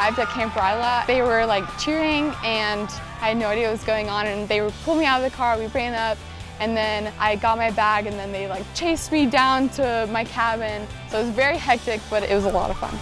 arrived at Camp RYLA, they were like cheering and I had no idea what was going on, and they pulled me out of the car, we ran up, and then I got my bag, and then they like chased me down to my cabin. So it was very hectic, but it was a lot of fun.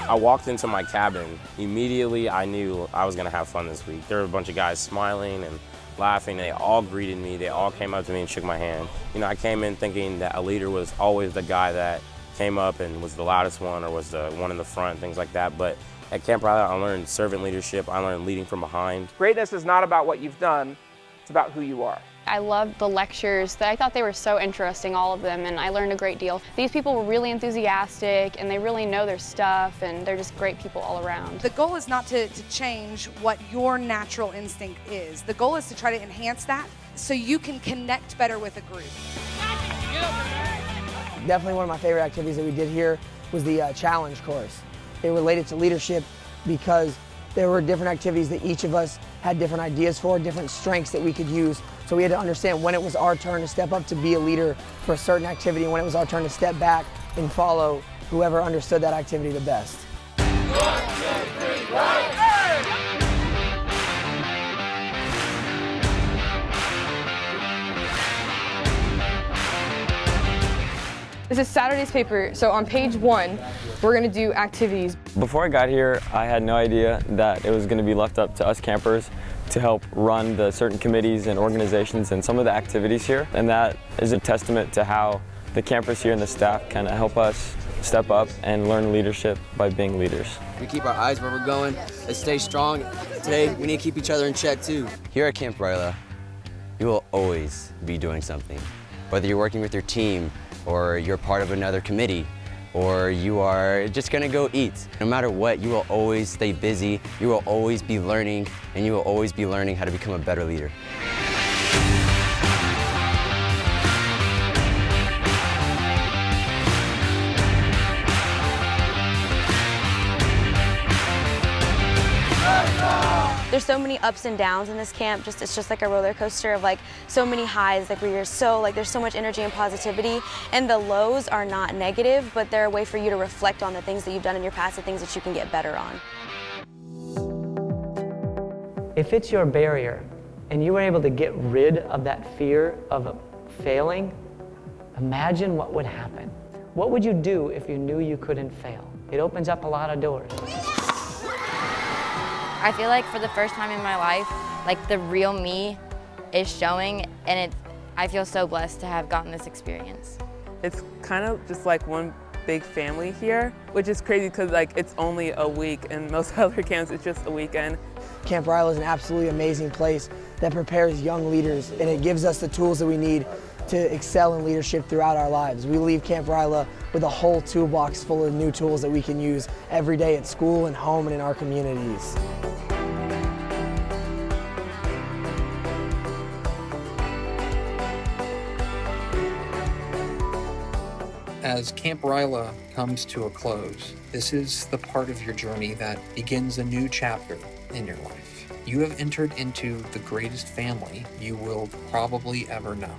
I walked into my cabin. Immediately, I knew I was gonna have fun this week. There were a bunch of guys smiling and laughing. They all greeted me. They all came up to me and shook my hand. You know, I came in thinking that a leader was always the guy that came up and was the loudest one or was the one in the front, things like that. But at Camp RYLA, I learned servant leadership. I learned leading from behind. Greatness is not about what you've done, it's about who you are. I loved the lectures. I thought they were so interesting, all of them, and I learned a great deal. These people were really enthusiastic, and they really know their stuff, and they're just great people all around. The goal is not to change what your natural instinct is. The goal is to try to enhance that so you can connect better with a group. Definitely one of my favorite activities that we did here was the challenge course. It related to leadership because there were different activities that each of us had different ideas for, different strengths that we could use. So we had to understand when it was our turn to step up to be a leader for a certain activity and when it was our turn to step back and follow whoever understood that activity the best. 1, 2, 3, right! This is Saturday's paper, so on page 1, we're going to do activities. Before I got here, I had no idea that it was going to be left up to us campers to help run the certain committees and organizations and some of the activities here. And that is a testament to how the campers here and the staff can help us step up and learn leadership by being leaders. We keep our eyes where we're going. Let's stay strong. Today, we need to keep each other in check too. Here at Camp RYLA, you will always be doing something. Whether you're working with your team, or you're part of another committee, or you are just gonna go eat. No matter what, you will always stay busy, you will always be learning, and you will always be learning how to become a better leader. There's so many ups and downs in this camp. It's just like a roller coaster of like so many highs, like where you're so like there's so much energy and positivity, and the lows are not negative, but they're a way for you to reflect on the things that you've done in your past, the things that you can get better on. If it's your barrier and you were able to get rid of that fear of failing, imagine what would happen. What would you do if you knew you couldn't fail? It opens up a lot of doors. I feel like for the first time in my life, like the real me is showing, and I feel so blessed to have gotten this experience. It's kind of just like one big family here, which is crazy because like it's only a week, and most other camps it's just a weekend. Camp RYLA is an absolutely amazing place that prepares young leaders, and it gives us the tools that we need to excel in leadership throughout our lives. We leave Camp RYLA with a whole toolbox full of new tools that we can use every day at school and home and in our communities. As Camp RYLA comes to a close, this is the part of your journey that begins a new chapter in your life. You have entered into the greatest family you will probably ever know.